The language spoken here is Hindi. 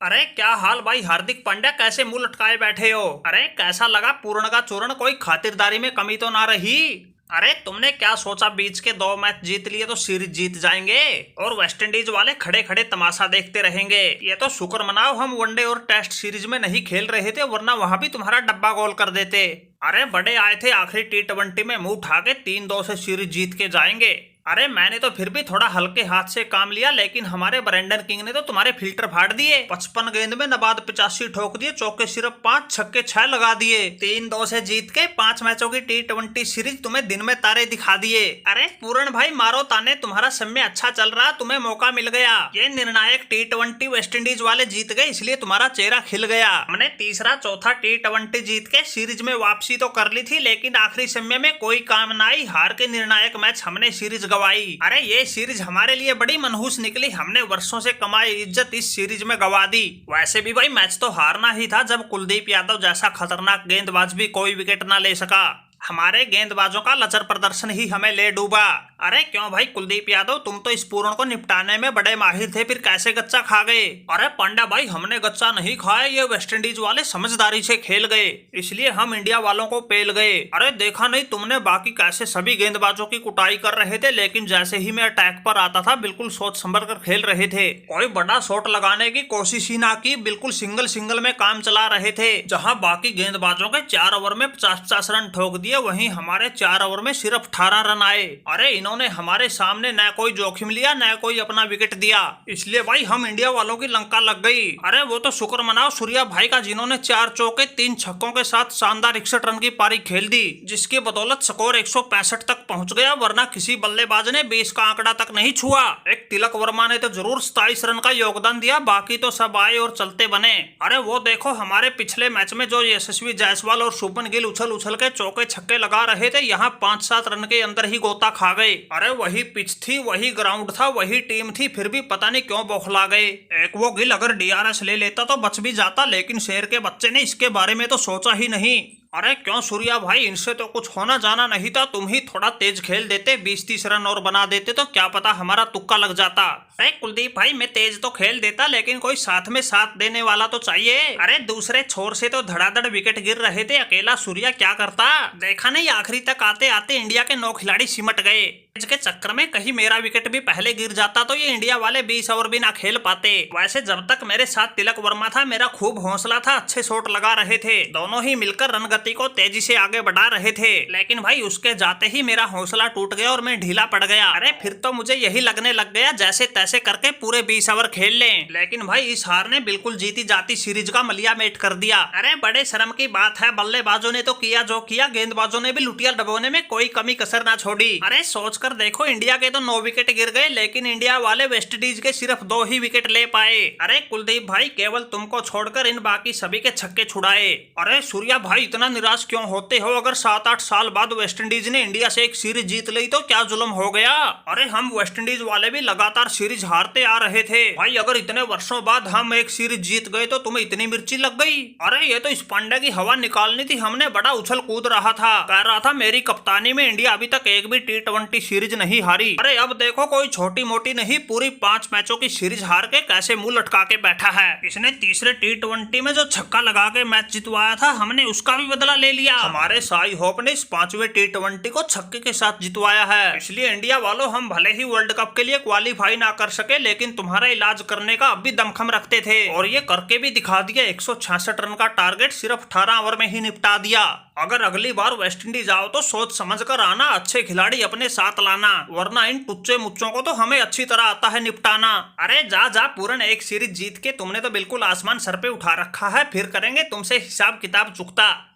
अरे क्या हाल भाई हार्दिक पांड्या, कैसे मुंह लटकाए बैठे हो? अरे कैसा लगा पूर्ण का चूर्ण? कोई खातिरदारी में कमी तो ना रही? अरे तुमने क्या सोचा, बीच के दो मैच जीत लिए तो सीरीज जीत जाएंगे और वेस्टइंडीज वाले खड़े खड़े तमाशा देखते रहेंगे? ये तो शुक्र मनाओ हम वनडे और टेस्ट सीरीज में नहीं खेल रहे थे, वरना वहां भी तुम्हारा डब्बा गोल कर देते। अरे बड़े आए थे आखिरी T20 में, मुंह उठा के 3-2 से सीरीज जीत के जाएंगे। अरे मैंने तो फिर भी थोड़ा हल्के हाथ से काम लिया, लेकिन हमारे ब्रेंडन किंग ने तो तुम्हारे फिल्टर फाड़ दिए। 55 गेंद में नबाद 85 ठोक दिए, चौके सिर्फ 5, छक्के 6 लगा दिए। 3-2 से जीत के 5 मैचों की T20 सीरीज तुम्हें दिन में तारे दिखा दिए। अरे पूर्ण भाई मारो ताने, तुम्हारा समय अच्छा चल रहा, तुम्हें मौका मिल गया। ये निर्णायक T20 वेस्टइंडीज वाले जीत गए, इसलिए तुम्हारा चेहरा खिल गया। हमने तीसरा चौथा T20 जीत के सीरीज में वापसी तो कर ली थी, लेकिन आखिरी समय में कोई काम न आई। हार के निर्णायक मैच हमने सीरीज गवाई। अरे ये सीरीज हमारे लिए बड़ी मनहूस निकली, हमने वर्षों से कमाई इज्जत इस सीरीज में गवा दी। वैसे भी भाई मैच तो हारना ही था, जब कुलदीप यादव जैसा खतरनाक गेंदबाज भी कोई विकेट ना ले सका। हमारे गेंदबाजों का लचर प्रदर्शन ही हमें ले डूबा। अरे क्यों भाई कुलदीप यादव, तुम तो इस पूर्ण को निपटाने में बड़े माहिर थे, फिर कैसे गच्चा खा गए? अरे पांड्या भाई हमने गच्चा नहीं खाया, ये वेस्टइंडीज वाले समझदारी से खेल गए, इसलिए हम इंडिया वालों को पेल गए। अरे देखा नहीं तुमने बाकी कैसे सभी गेंदबाजों की कुटाई कर रहे थे, लेकिन जैसे ही मैं अटैक पर आता था बिल्कुल सोच संभल कर खेल रहे थे। कोई बड़ा शॉट लगाने की कोशिश ही ना की, बिल्कुल सिंगल सिंगल में काम चला रहे थे। जहाँ बाकी गेंदबाजों के 4 ओवर में 50-50 रन ठोक दिए, वहीं हमारे 4 ओवर में सिर्फ 18 रन आए। अरे इन्होंने हमारे सामने न कोई जोखिम लिया, न कोई अपना विकेट दिया, इसलिए भाई हम इंडिया वालों की लंका लग गई। अरे वो तो शुक्र मनाओ सूर्या भाई का, जिन्होंने 4 चौके 3 छक्कों के साथ शानदार 61 रन की पारी खेल दी, जिसकी बदौलत स्कोर 165 तक पहुंच गया, वरना किसी बल्लेबाज ने 20 का आंकड़ा तक नहीं छुआ। एक तिलक वर्मा ने तो जरूर 27 रन का योगदान दिया, बाकी तो सब आए और चलते बने। अरे वो देखो हमारे पिछले मैच में जो यशस्वी जायसवाल और शुभमन गिल उछल उछल के चौके छक्के लगा रहे थे, यहाँ 5-7 रन के अंदर ही गोता खा गए। अरे वही पिच थी, वही ग्राउंड था, वही टीम थी, फिर भी पता नहीं क्यों बौखला गए। एक वो गिल अगर DRS ले लेता तो बच भी जाता, लेकिन शेर के बच्चे ने इसके बारे में तो सोचा ही नहीं। अरे क्यों सूर्या भाई, इनसे तो कुछ होना जाना नहीं था, तुम ही थोड़ा तेज खेल देते, 20-30 रन और बना देते तो क्या पता हमारा तुक्का लग जाता। अरे कुलदीप भाई मैं तेज तो खेल देता, लेकिन कोई साथ में साथ देने वाला तो चाहिए। अरे दूसरे छोर से तो धड़ाधड़ विकेट गिर रहे थे, अकेला सूर्या क्या करता? देखा नहीं आखिरी तक आते आते इंडिया के 9 खिलाड़ी सिमट गए। इसके चक्कर में कहीं मेरा विकेट भी पहले गिर जाता तो ये इंडिया वाले 20 ओवर भी ना खेल पाते। वैसे जब तक मेरे साथ तिलक वर्मा था, मेरा खूब हौसला था, अच्छे शॉट लगा रहे थे, दोनों ही मिलकर रन गति को तेजी से आगे बढ़ा रहे थे, लेकिन भाई उसके जाते ही मेरा हौसला टूट गया और मैं ढीला पड़ गया। अरे फिर तो मुझे यही लगने लग गया जैसे तैसे करके पूरे 20 ओवर खेल लें, लेकिन भाई इस हार ने बिल्कुल जीती जाती सीरीज का मलिया मेट कर दिया। अरे बड़े शर्म की बात है, बल्लेबाजों ने तो किया जो किया, गेंदबाजों ने भी लुटिया डबोने में कोई कमी कसर ना छोड़ी। अरे सोच कर देखो, इंडिया के तो 9 विकेट गिर गए, लेकिन इंडिया वाले वेस्टइंडीज के सिर्फ 2 ही विकेट ले पाए। अरे कुलदीप भाई केवल तुमको छोड़कर इन बाकी सभी के छक्के छुड़ाए। अरे सूर्या भाई इतना निराश क्यों होते हो? अगर 7-8 साल बाद वेस्टइंडीज ने इंडिया से एक सीरीज जीत ली तो क्या जुल्म हो गया? अरे हम वेस्टइंडीज वाले भी लगातार सीरीज हारते आ रहे थे भाई, अगर इतने वर्षों बाद हम एक सीरीज जीत गए तो तुम्हें इतनी मिर्ची लग गई? अरे ये तो इस पांड्या की हवा निकालनी थी, हमने बड़ा उछल कूद रहा था, कह रहा था मेरी कप्तानी में इंडिया अभी तक एक भी T20 सीरीज नहीं हारी। अरे अब देखो कोई छोटी मोटी नहीं, पूरी 5 मैचों की सीरीज हार के कैसे मुंह लटका के बैठा है। इसने तीसरे T20 में जो छक्का लगा के मैच जितवाया था, हमने उसका भी बदला ले लिया। हमारे साई होप ने इस 5वें T20 को छक्के के साथ जितवाया है, इसलिए इंडिया वालों हम भले ही वर्ल्ड कप के लिए क्वालिफाई ना कर सके, लेकिन तुम्हारा इलाज करने का अब भी दमखम रखते थे, और ये करके भी दिखा दिया। 166 रन का टारगेट सिर्फ 18 ओवर में ही निपटा दिया। अगर अगली बार वेस्टइंडीज आओ तो सोच समझ कर आना, अच्छे खिलाड़ी अपने साथ लाना, वरना इन टुच्चे मुच्चों को तो हमें अच्छी तरह आता है निपटाना। अरे जा जा पूर्ण, एक सीरीज जीत के तुमने तो बिल्कुल आसमान सर पे उठा रखा है, फिर करेंगे तुमसे हिसाब किताब चुकता।